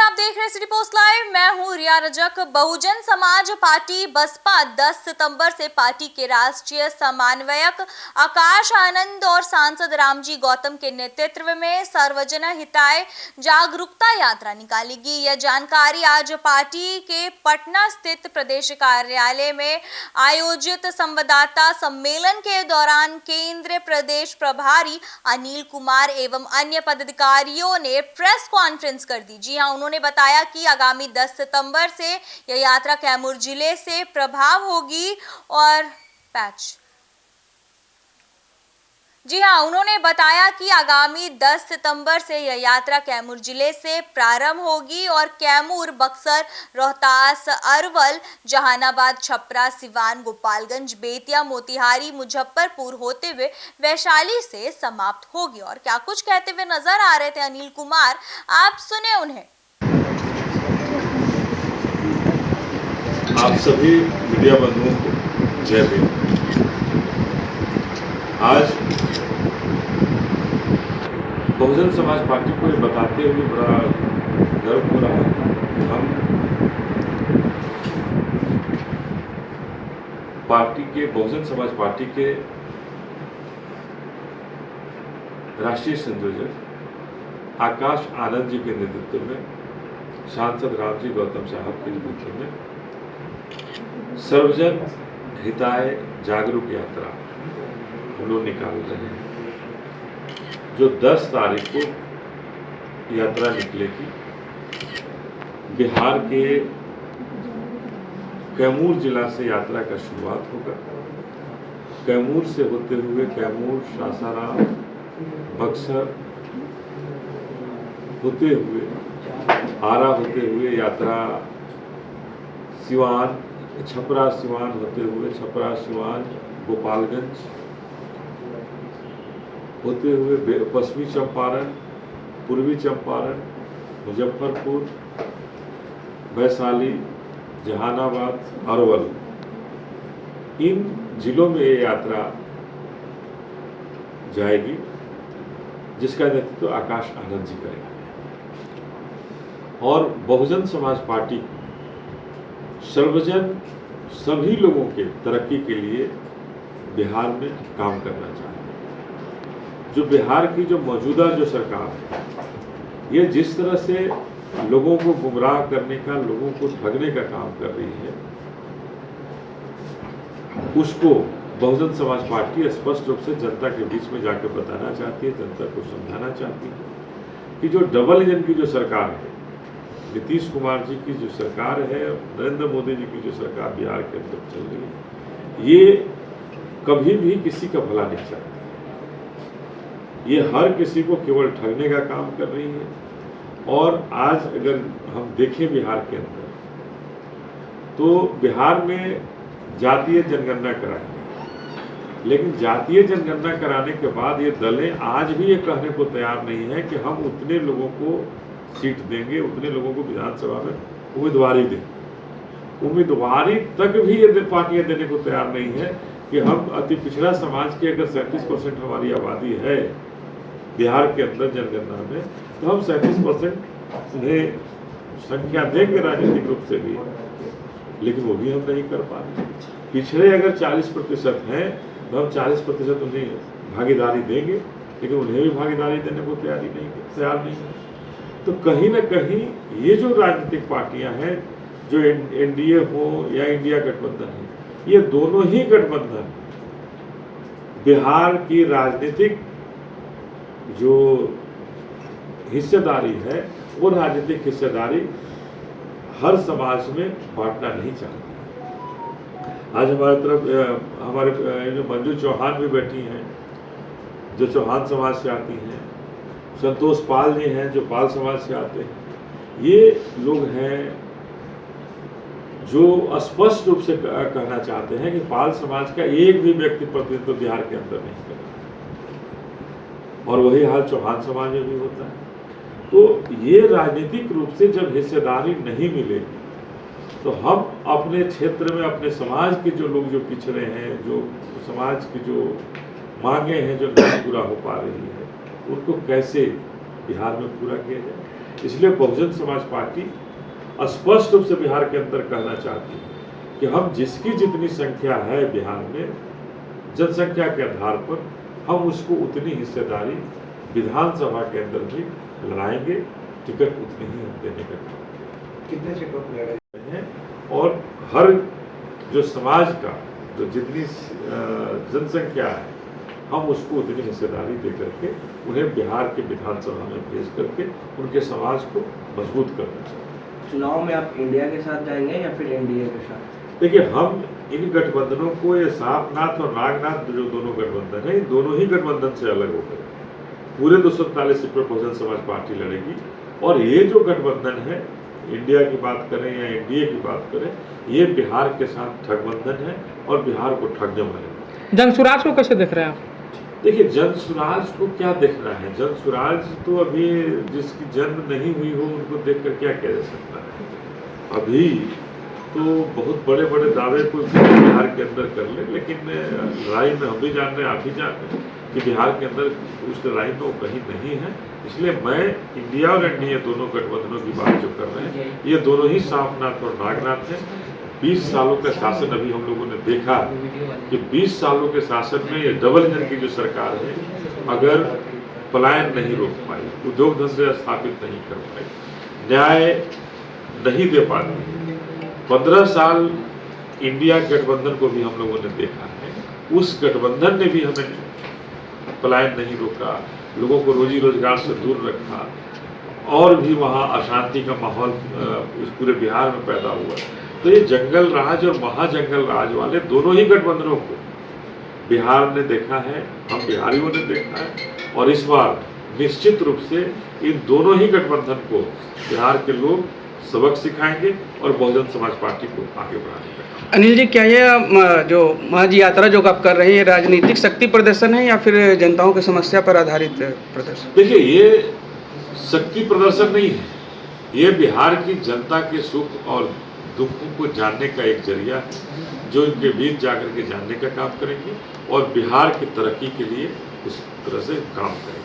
आप देख रहे हैं सिटी पोस्ट लाइव। मैं हूं रिया रजक। बहुजन समाज पार्टी बसपा 10 सितंबर से पार्टी के राष्ट्रीय समन्वयक आकाश आनंद और सांसद रामजी गौतम के नेतृत्व में सर्वजन हिताय जागरूकता यात्रा निकालेगी। यह जानकारी आज पार्टी के पटना स्थित प्रदेश कार्यालय में आयोजित संवाददाता सम्मेलन के दौरान केंद्रीय प्रदेश प्रभारी अनिल कुमार एवं अन्य पदाधिकारियों ने प्रेस कॉन्फ्रेंस कर दी। जी हां, उन्होंने बताया कि आगामी 10 सितंबर से यह यात्रा कैमूर जिले से प्रभाव होगी और जी हां, उन्होंने बताया कि आगामी 10 सितंबर से यह यात्रा कैमूर जिले से प्रारंभ होगी और कैमूर, बक्सर, रोहतास, अरवल, जहानाबाद, छपरा, सिवान, गोपालगंज, बेतिया, मोतिहारी, मुजफ्फरपुर होते हुए वैशाली से समाप्त होगी। और क्या कुछ कहते हुए नजर आ रहे थे अनिल कुमार, आप सुने उन्हें। आप सभी मीडिया बंधुओं को जय भीम। आज बहुजन समाज पार्टी को ये बताते हुए बड़ा गर्व हो रहा है कि हम पार्टी के बहुजन समाज पार्टी के राष्ट्रीय संयोजक आकाश आनंद जी के नेतृत्व में, सांसद रामजी गौतम साहब के नेतृत्व में सर्वजन हिताय जागरूक यात्रा हम लोग निकाल रहे हैं, जो 10 तारीख को यात्रा निकलेगी। बिहार के कैमूर जिला से यात्रा का शुरुआत होगा। कैमूर से होते हुए कैमूर, सासाराम, बक्सर होते हुए, आरा होते हुए यात्रा सिवान, छपरा सिवान होते हुए, छपरा सिवान, गोपालगंज होते हुए पश्चिमी चंपारण, पूर्वी चंपारण, मुजफ्फरपुर, वैशाली, जहानाबाद, अरवल, इन जिलों में ये यात्रा जाएगी, जिसका नेतृत्व आकाश आनंद जी करेंगे। और बहुजन समाज पार्टी सर्वजन सभी लोगों के तरक्की के लिए बिहार में काम करना चाहते हैं। जो बिहार की जो मौजूदा जो सरकार है, ये जिस तरह से लोगों को गुमराह करने का, लोगों को ठगने का काम कर रही है, उसको बहुजन समाज पार्टी स्पष्ट रूप से जनता के बीच में जाकर बताना चाहती है, जनता को समझाना चाहती है कि जो डबल इंजन की जो सरकार है, नीतीश कुमार जी की जो सरकार है, नरेंद्र मोदी जी की जो सरकार बिहार के अंदर चल रही है, ये कभी भी किसी का भला नहीं चाहती। ये हर किसी को केवल ठगने का काम कर रही है। और आज अगर हम देखें बिहार के अंदर, तो बिहार में जातीय जनगणना कराई, लेकिन जातीय जनगणना कराने के बाद ये दलें आज भी ये कहने को तैयार नहीं है कि हम उतने लोगों को सीट देंगे, उतने लोगों को विधानसभा में उम्मीदवारी देंगे। उम्मीदवारी तक भी ये पार्टियां देने को तैयार नहीं है कि हम अति पिछड़ा समाज की अगर 37% हमारी आबादी है बिहार के अंदर जनगणना में, तो हम 37% उन्हें संख्या देंगे राजनीतिक रूप से भी, लेकिन वो भी हम नहीं कर पा रहे। पिछड़े अगर 40% हैं तो हम 40% उन्हें भागीदारी देंगे, लेकिन उन्हें भी भागीदारी देने को तैयार नहीं है। तो कहीं ना कहीं ये जो राजनीतिक पार्टियां हैं, जो एनडीए हो या इंडिया गठबंधन है, ये दोनों ही गठबंधन बिहार की राजनीतिक जो हिस्सेदारी है, वो राजनीतिक हिस्सेदारी हर समाज में बांटना नहीं चाहती। आज हमारे तरफ हमारे जो मंजू चौहान भी बैठी हैं, जो चौहान समाज से आती हैं, संतोष पाल जी हैं जो पाल समाज से आते हैं। ये लोग हैं जो स्पष्ट रूप से कहना चाहते हैं कि पाल समाज का एक भी व्यक्ति प्रतिनिधित्व बिहार के अंदर नहीं कर, और वही हाल चौहान समाज में भी होता है। तो ये राजनीतिक रूप से जब हिस्सेदारी नहीं मिलेगी, तो हम अपने क्षेत्र में अपने समाज के जो लोग जो पिछड़े हैं, जो समाज की जो मांगे हैं जो नहीं पूरा हो पा रही है, उनको कैसे बिहार में पूरा किया जाए। इसलिए बहुजन समाज पार्टी स्पष्ट रूप से बिहार के अंदर कहना चाहती है कि हम जिसकी जितनी संख्या है बिहार में जनसंख्या के आधार पर हम उसको उतनी हिस्सेदारी विधानसभा के अंदर भी लड़ाएंगे, टिकट उतनी ही हम देने का काम करेंगे। कितने टिकट लड़ रहे हैं और हर जो समाज का जो जितनी जनसंख्या है हम उसको उतनी हिस्सेदारी दे करके उन्हें बिहार के विधानसभा में भेज करके उनके समाज को मजबूत करना चाहिए। चुनाव में आप इंडिया के साथ जाएंगे या फिर एनडीए के साथ? देखिए, हम इन गठबंधनों को, ये सापनाथ और नागनाथ जो दोनों गठबंधन है, इन दोनों ही गठबंधन से अलग होकर पूरे 243 सीट पर बहुजन समाज पार्टी लड़ेगी। और ये जो गठबंधन है, इंडिया की बात करें या एनडीए की बात करें, ये बिहार के साथ ठगबंधन है और बिहार को ठगने वाले हैं। जनसुराज को कैसे देख रहे हैं आप? देखिए, जनसुराज को क्या देखना है? जनसुराज तो अभी जिसकी जन्म नहीं हुई हो उनको देखकर क्या किया जा सकता है? अभी तो बहुत बड़े बड़े दावे कोई बिहार के अंदर कर ले, लेकिन लड़ाई में हम भी जान रहे हैं, आप भी जान रहे हैं कि बिहार के अंदर उस लड़ाई में वो कहीं नहीं है। इसलिए मैं इंडिया और एनडीए दोनों गठबंधनों की बात जो कर रहे हैं, ये दोनों ही सापनाथ और नागनाथ हैं। 20 सालों का शासन अभी हम लोगों ने देखा कि 20 सालों के शासन में ये डबल इंजन की जो सरकार है, अगर पलायन नहीं रोक पाई, उद्योग धंधे स्थापित नहीं कर पाई, न्याय नहीं दे पाती, 15 साल इंडिया गठबंधन को भी हम लोगों ने देखा है, उस गठबंधन ने भी हमें पलायन नहीं रोका, लोगों को रोजी रोजगार से दूर रखा और भी वहाँ अशांति का माहौल इस पूरे बिहार में पैदा हुआ। तो ये जंगल राज और महाजंगल राज वाले दोनों ही गठबंधनों को बिहार ने देखा है, हम बिहारियों ने देखा है, और इस बार निश्चित रूप से इन दोनों ही गठबंधन को बिहार के लोग सबक सिखाएंगे और बहुजन समाज पार्टी को आगे बढ़ाने का। अनिल जी, क्या ये जो महज यात्रा जो आप कर रहे हैं, ये राजनीतिक शक्ति प्रदर्शन है या फिर जनताओं की समस्या पर आधारित प्रदर्शन? देखिए, ये शक्ति प्रदर्शन नहीं है, ये बिहार की जनता के सुख और दुखों को जानने का एक जरिया है, जो इनके बीच जाकर के जानने का काम करेंगे और बिहार की तरक्की के लिए उस तरह से काम करेंगे।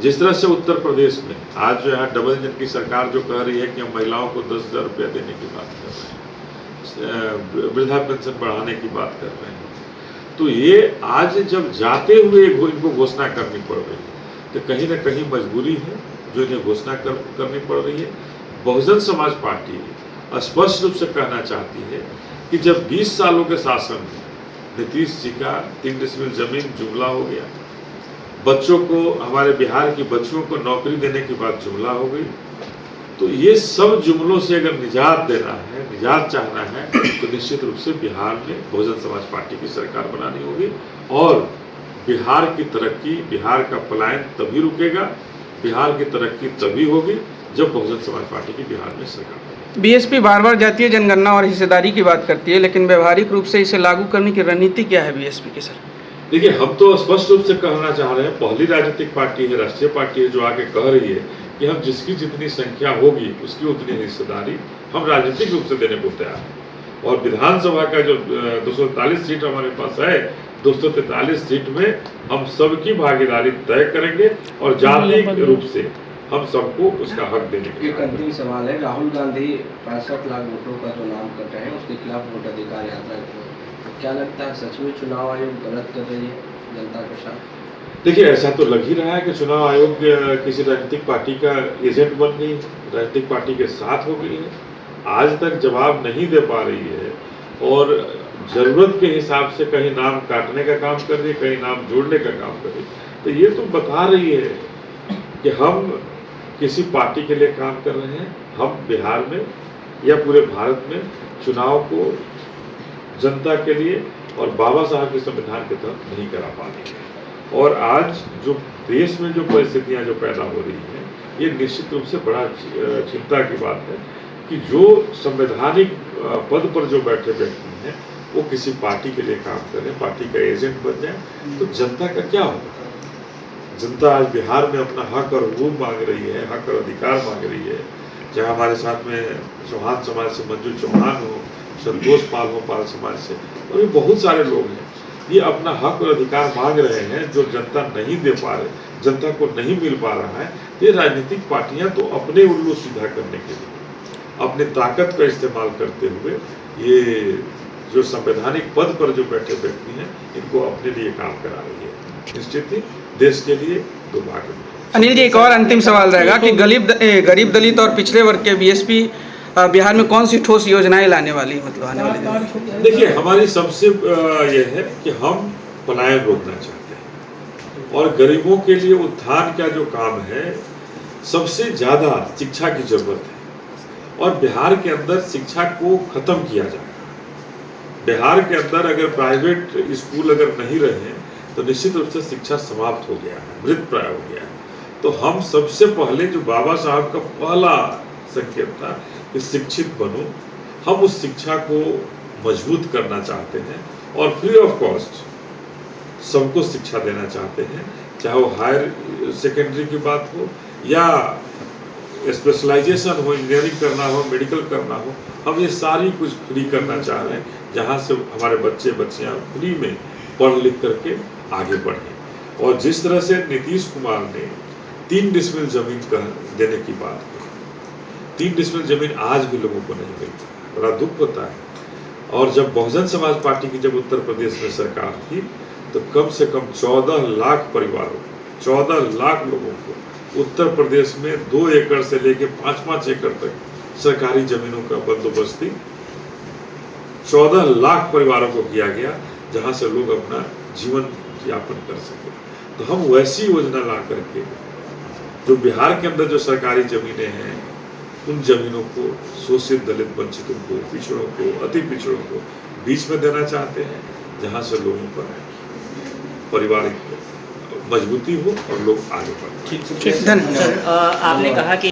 जिस तरह से उत्तर प्रदेश में आज जो है डबल इंजन की सरकार जो कह रही है कि हम महिलाओं को 10,000 रुपया देने की बात कर रहे हैं, वृद्धा पेंशन बढ़ाने की बात कर रहे हैं, तो ये आज जब जाते हुए इनको घोषणा करनी पड़ रही है, तो कहीं ना कहीं मजबूरी है जो इन्हें घोषणा करनी पड़ रही है। बहुजन समाज पार्टी स्पष्ट रूप से कहना चाहती है कि जब 20 सालों के शासन में नीतीश जी का 3 डिसमिल जमीन जुमला हो गया, बच्चों को, हमारे बिहार की बच्चियों को नौकरी देने की बात जुमला हो गई, तो ये सब जुमलों से अगर निजात देना है, निजात चाहना है, तो निश्चित रूप से बिहार में बहुजन समाज पार्टी की सरकार बनानी होगी और बिहार की तरक्की, बिहार का पलायन तभी रुकेगा, बिहार की तरक्की तभी होगी जब बहुजन समाज पार्टी की बिहार में सरकार बनेगी। बीएसपी बार बार जातीय जनगणना और हिस्सेदारी की बात करती है, लेकिन व्यवहारिक रूप से इसे लागू करने की रणनीति क्या है बीएसपी की? सर देखिए, हम तो स्पष्ट रूप से कहना चाह रहे हैं, पहली राजनीतिक पार्टी है, राष्ट्रीय पार्टी है, जो आगे कह रही है कि हम जिसकी जितनी संख्या होगी उसकी उतनी हिस्सेदारी हम राजनीतिक रूप से देने को तैयार हैं। और विधानसभा का जो 243 सीट हमारे पास है, 243 सीट में हम सबकी भागीदारी तय करेंगे और जातीय रूप से हम सबको उसका हक देने के। एक अंतिम सवाल है, राहुल गांधी 65 लाख वोटों का जो नाम कर रहे हैं, उसके खिलाफ वोट अधिकार यात्रा की, क्या लगता है सच में चुनाव आयोग गलत कर रही है जनता के साथ? देखिए, ऐसा तो लग ही रहा है कि चुनाव आयोग किसी राजनीतिक पार्टी का एजेंट बन गई, राजनीतिक पार्टी के साथ हो गई है, आज तक जवाब नहीं दे पा रही है और जरूरत के हिसाब से कहीं नाम काटने का काम कर रही है, कहीं नाम जोड़ने का काम कर रही है। तो ये तो बता रही है कि हम किसी पार्टी के लिए काम कर रहे हैं, हम बिहार में या पूरे भारत में चुनाव को जनता के लिए और बाबा साहब के संविधान के तहत नहीं करा पाएंगे। और आज जो देश में जो परिस्थितियां जो पैदा हो रही हैं, ये निश्चित रूप से बड़ा चिंता की बात है कि जो संवैधानिक पद पर जो बैठे व्यक्ति हैं वो किसी पार्टी के लिए काम करें, पार्टी का एजेंट बन जाए, तो जनता का क्या होगा? जनता आज बिहार में अपना हक और हकूक मांग रही है, हक और अधिकार मांग रही है। चाहे हमारे साथ में चौहान समाज से मंजू चौहान हो, संतोष पाल हो पाल समाज से, और ये बहुत सारे लोग हैं, ये अपना हक और अधिकार मांग रहे हैं जो जनता नहीं दे पा रहे। जनता को नहीं मिल पा रहा है, ये राजनीतिक पार्टियां तो अपने उल्लू सीधा करने के लिए अपने ताकत का इस्तेमाल करते हुए ये जो संवैधानिक पद पर जो बैठे व्यक्ति हैं इनको अपने लिए काम करा रही है। निश्चित ही देश के लिए दुर्भाग्य। अनिल जी, एक और अंतिम सवाल रहेगा कि गरीब दलित और पिछड़े वर्ग के बीएसपी बिहार में कौन सी ठोस योजनाएं लाने वाली, मतलब आने वाले दिनों में? देखिए, हमारी सबसे यह है कि हम पलायन रोकना चाहते हैं और गरीबों के लिए उत्थान का जो काम है, सबसे ज़्यादा शिक्षा की जरूरत है और बिहार के अंदर शिक्षा को खत्म किया जाएगा। बिहार के अंदर अगर प्राइवेट स्कूल अगर नहीं रहे तो निश्चित रूप से शिक्षा समाप्त हो गया है, मृत प्राय हो गया है। तो हम सबसे पहले जो बाबा साहब का पहला संकेत था कि शिक्षित बनो, हम उस शिक्षा को मजबूत करना चाहते हैं और फ्री ऑफ कॉस्ट सबको शिक्षा देना चाहते हैं, चाहे वो हायर सेकेंडरी की बात हो या स्पेशलाइजेशन हो, इंजीनियरिंग करना हो, मेडिकल करना हो, हम ये सारी कुछ फ्री करना चाह रहे हैं, जहाँ से हमारे बच्चे बच्चियाँ फ्री में पढ़ लिख करके आगे बढ़ें। और जिस तरह से नीतीश कुमार ने 3 डिसमिल जमीन का देने की बात की, 3 डिसमिल जमीन आज भी लोगों को नहीं मिलता, बड़ा दुख होता है। और जब बहुजन समाज पार्टी की जब उत्तर प्रदेश में सरकार थी तो कम से कम 14 लाख परिवारों, 14 लाख लोगों को उत्तर प्रदेश में 2 एकड़ से लेकर 5-5 एकड़ तक सरकारी जमीनों का बंदोबस्ती 14 लाख परिवारों को किया गया, जहां से लोग अपना जीवन यापन कर सके। तो हम वैसी योजना ला करके जो बिहार के अंदर जो सरकारी जमीनें हैं उन जमीनों को शोषित दलित वंचितों को, पिछड़ों को, अति पिछड़ों को बीच में देना चाहते हैं, जहां से लोगों पर पारिवारिक मजबूती हो और लोग आगे बढ़ें। धन्यवाद। आपने कहा कि